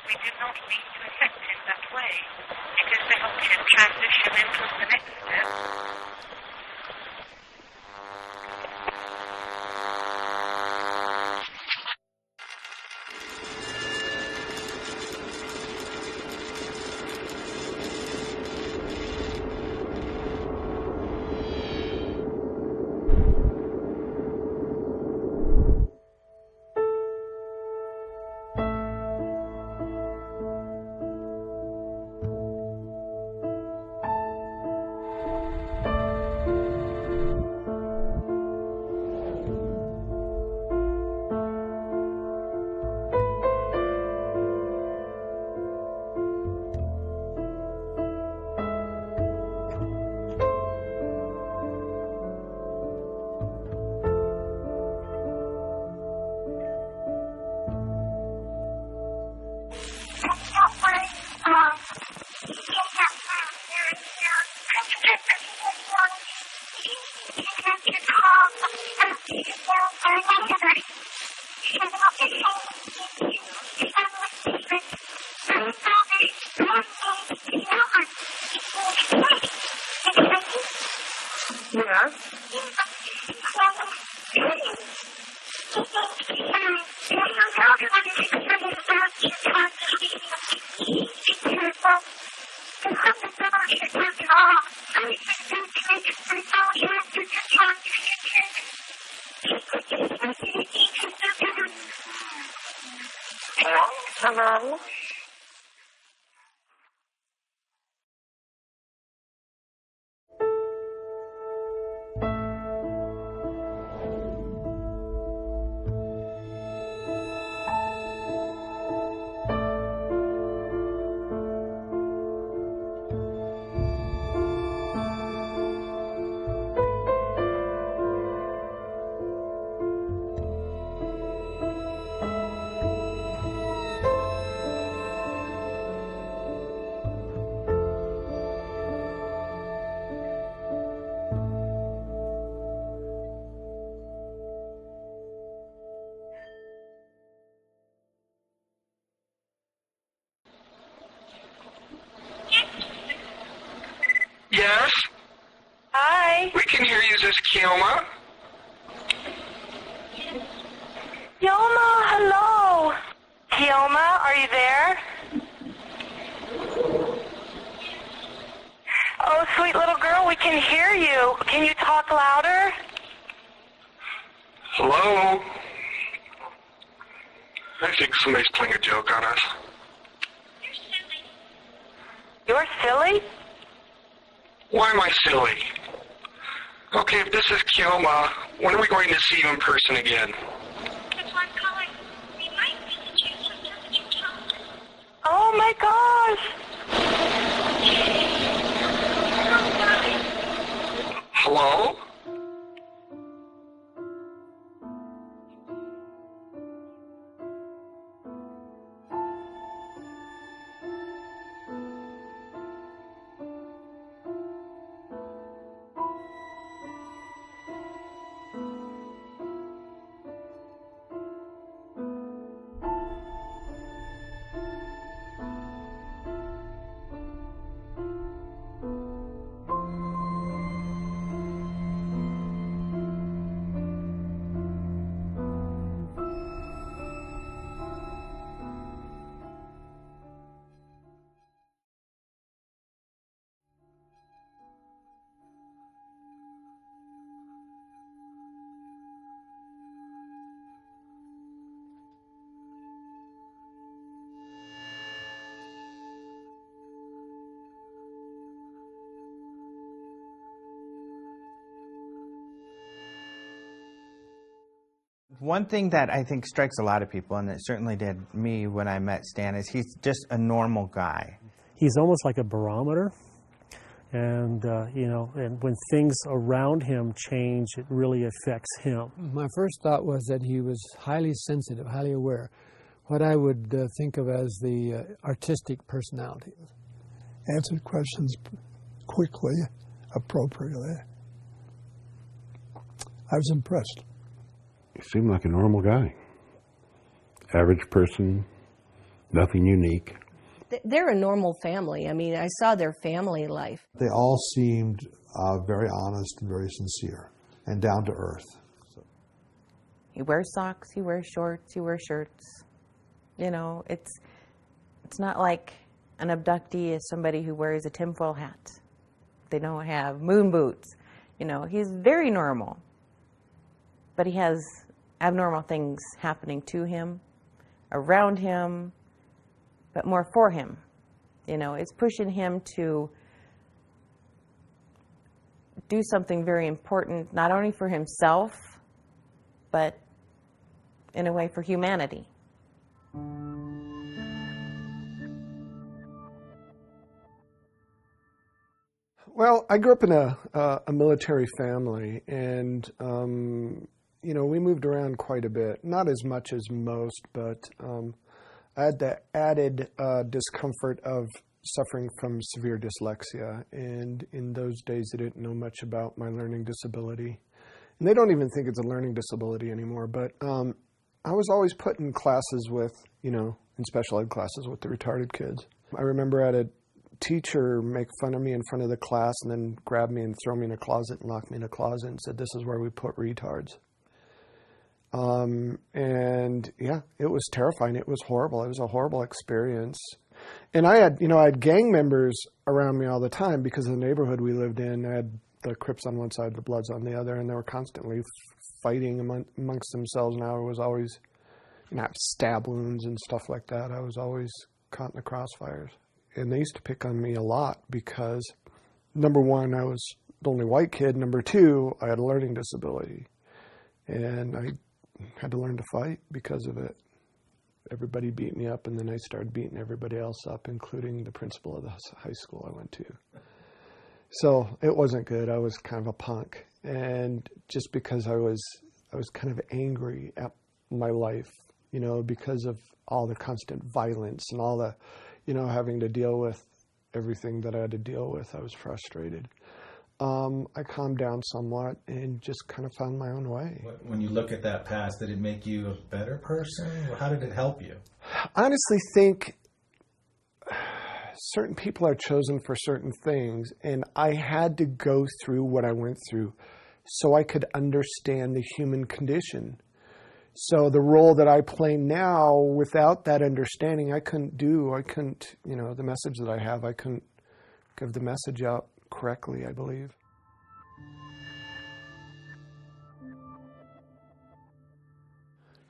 We do not mean to affect him that way. It is to help him transition into the next step. Hello? Yes? Hi. We can hear you, this is Kioma. Kioma, hello. Kioma, are you there? Oh, sweet little girl, we can hear you. Can you talk louder? Hello? I think somebody's playing a joke on us. You're silly? Why am I silly? Okay, if this is Kioma, when are we going to see you in person again? That's why I'm calling. We might be the chance of temperature talk. Oh my gosh. Hello? One thing that I think strikes a lot of people, and it certainly did me when I met Stan, is he's just a normal guy. He's almost like a barometer, and you know, and when things around him change, it really affects him. My first thought was that he was highly sensitive, highly aware, what I would think of as the artistic personality. Answered questions quickly, appropriately. I was impressed. He seemed like a normal guy. Average person, Nothing unique. They're a normal family. I mean, I saw their family life. They all seemed very honest and very sincere and down to earth. So. He wears socks, he wears shorts, he wears shirts. You know, it's not like an abductee is somebody who wears a tinfoil hat. They don't have moon boots. You know, he's very normal. But he has abnormal things happening to him, around him, but more for him. You know, it's pushing him to do something very important, not only for himself, but in a way for humanity. Well, I grew up in a military family, and you know, we moved around quite a bit. Not as much as most, but I had the added discomfort of suffering from severe dyslexia, and in those days they didn't know much about my learning disability. And they don't even think it's a learning disability anymore, but I was always put in classes with, you know, in special ed classes with the retarded kids. I remember I had a teacher make fun of me in front of the class and then grab me and throw me in a closet and lock me in a closet and said, "This is where we put retards." And yeah, it was terrifying. It was horrible. It was a horrible experience. And I had gang members around me all the time because of the neighborhood we lived in. I had the Crips on one side, the Bloods on the other, and they were constantly fighting amongst themselves. And I was always, you know, have stab wounds and stuff like that. I was always caught in the crossfires. And they used to pick on me a lot because, number one, I was the only white kid. Number two, I had a learning disability. And I had to learn to fight because of it. Everybody beat me up, and then I started beating everybody else up, including the principal of the high school I went to. So it wasn't good. I was kind of a punk. And just because I was kind of angry at my life, you know, because of all the constant violence and all the, you know, having to deal with everything that I had to deal with, I was frustrated. I calmed down somewhat and just kind of found my own way. When you look at that past, did it make you a better person? How did it help you? I honestly think certain people are chosen for certain things, and I had to go through what I went through so I could understand the human condition. So the role that I play now, without that understanding, I couldn't, you know, the message that I have, I couldn't give the message out correctly, I believe.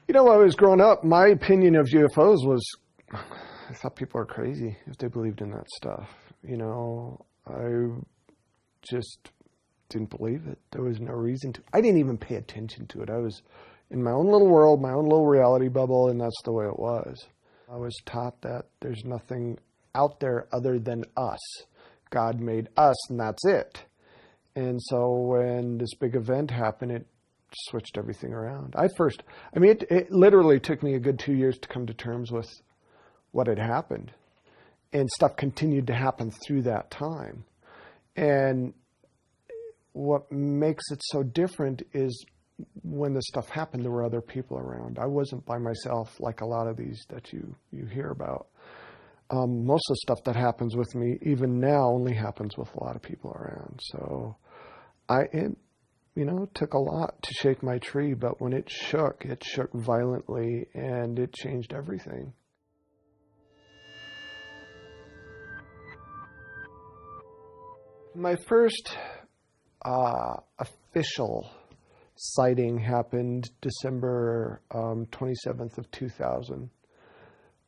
You know, when I was growing up, my opinion of UFOs was, I thought people are crazy if they believed in that stuff. You know, I just didn't believe it. There was no reason to. I didn't even pay attention to it. I was in my own little world, my own little reality bubble, and that's the way it was. I was taught that there's nothing out there other than us. God made us, and that's it. And so when this big event happened, it switched everything around. It literally took me a good 2 years to come to terms with what had happened. And stuff continued to happen through that time. And what makes it so different is when this stuff happened, there were other people around. I wasn't by myself like a lot of these that you hear about. Most of the stuff that happens with me, even now, only happens with a lot of people around. So it took a lot to shake my tree, but when it shook violently, and it changed everything. My first official sighting happened December 27th of 2000.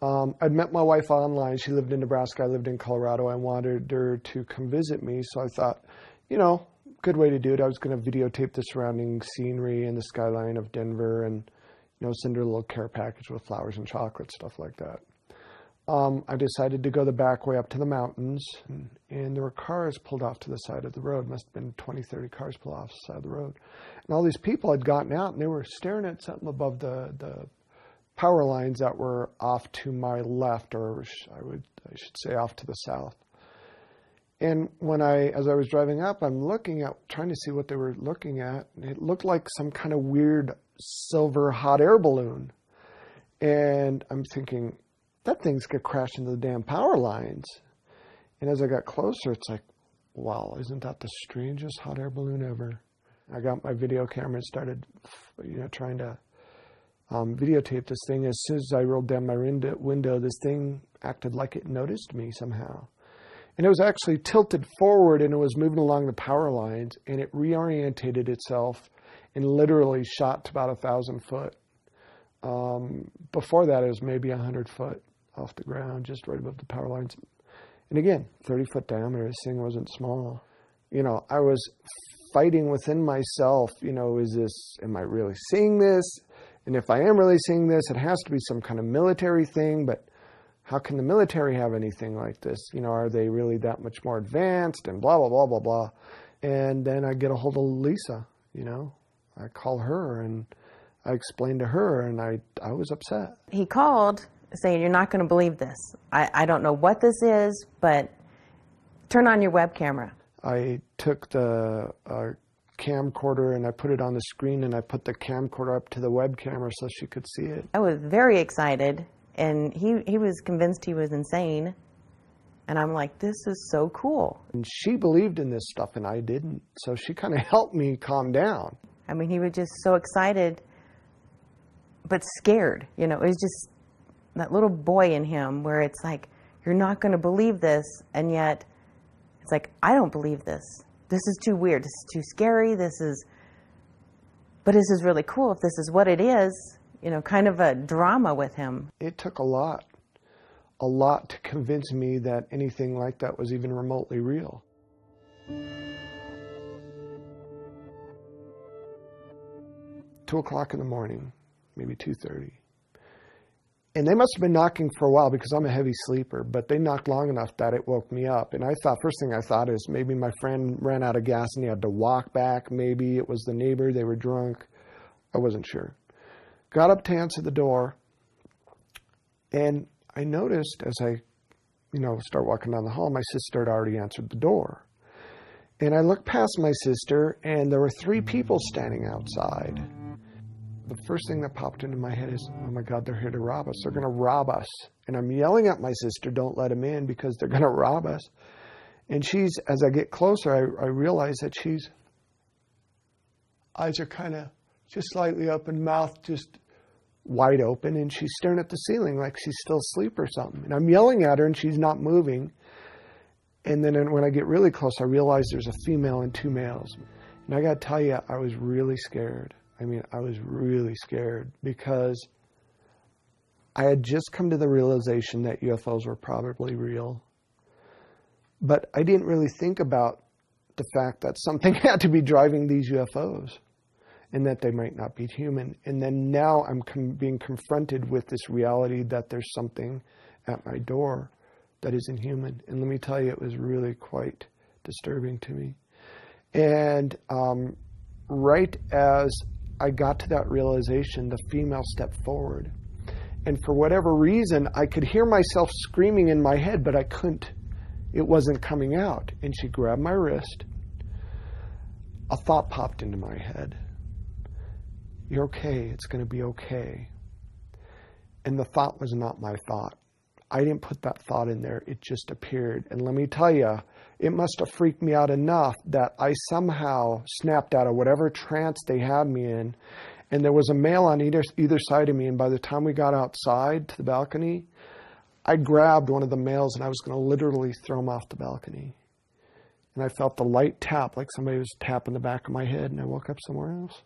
I'd met my wife online. She lived in Nebraska. I lived in Colorado. I wanted her to come visit me, so I thought, good way to do it. I was going to videotape the surrounding scenery and the skyline of Denver and, send her a little care package with flowers and chocolate, stuff like that. I decided to go the back way up to the mountains, and there were cars pulled off to the side of the road. Must have been 20, 30 cars pulled off the side of the road. And all these people had gotten out, and they were staring at something above the power lines that were off to my left, or I should say off to the south. And as I was driving up, I'm looking at, trying to see what they were looking at, and it looked like some kind of weird silver hot air balloon. And I'm thinking, that thing's gonna crash into the damn power lines. And as I got closer, it's like, wow, isn't that the strangest hot air balloon ever? I got my video camera and started, trying to videotape this thing. As soon as I rolled down my window, this thing acted like it noticed me somehow. And it was actually tilted forward, and it was moving along the power lines, and it reorientated itself and literally shot to about 1,000 foot. Before that, it was maybe 100 foot off the ground, just right above the power lines. And again, 30-foot diameter. This thing wasn't small. I was fighting within myself. Am I really seeing this? And if I am really seeing this, it has to be some kind of military thing. But how can the military have anything like this? Are they really that much more advanced? And blah, blah, blah, blah, blah. And then I get a hold of Lisa. I call her and I explained to her, and I was upset. He called saying, "You're not going to believe this. I don't know what this is, but turn on your web camera." I took the camcorder and I put it on the screen, and I put the camcorder up to the web camera so she could see it. I was very excited, and he was convinced he was insane. And I'm like, this is so cool. And she believed in this stuff, and I didn't. So she kind of helped me calm down. I mean, he was just so excited, but scared. It was just that little boy in him where it's like, you're not going to believe this. And yet it's like, I don't believe this. This is too weird. This is too scary. But this is really cool if this is what it is, kind of a drama with him. It took a lot to convince me that anything like that was even remotely real. Two o'clock in the morning, maybe 2:30. And they must have been knocking for a while because I'm a heavy sleeper, but they knocked long enough that it woke me up. And first thing I thought is maybe my friend ran out of gas and he had to walk back. Maybe it was the neighbor, they were drunk. I wasn't sure. Got up to answer the door, and I noticed as I, start walking down the hall, my sister had already answered the door. And I looked past my sister, and there were 3 people standing outside. The first thing that popped into my head is, oh my God, they're here to rob us. They're going to rob us. And I'm yelling at my sister, don't let them in because they're going to rob us. And as I get closer, I realize that eyes are kind of just slightly open, mouth just wide open, and she's staring at the ceiling like she's still asleep or something. And I'm yelling at her, and she's not moving. And then when I get really close, I realize there's a female and 2 males. And I got to tell you, I was really scared. I was really scared because I had just come to the realization that UFOs were probably real. But I didn't really think about the fact that something had to be driving these UFOs and that they might not be human. And then now I'm being confronted with this reality that there's something at my door that isn't human. And let me tell you, it was really quite disturbing to me. And right as I got to that realization, the female stepped forward. And for whatever reason, I could hear myself screaming in my head, but I couldn't. It wasn't coming out. And she grabbed my wrist. A thought popped into my head. You're okay. It's going to be okay. And the thought was not my thought. I didn't put that thought in there. It just appeared. And let me tell you, it must have freaked me out enough that I somehow snapped out of whatever trance they had me in. And there was a male on either side of me. And by the time we got outside to the balcony, I grabbed one of the males and I was going to literally throw him off the balcony. And I felt the light tap, like somebody was tapping the back of my head, and I woke up somewhere else.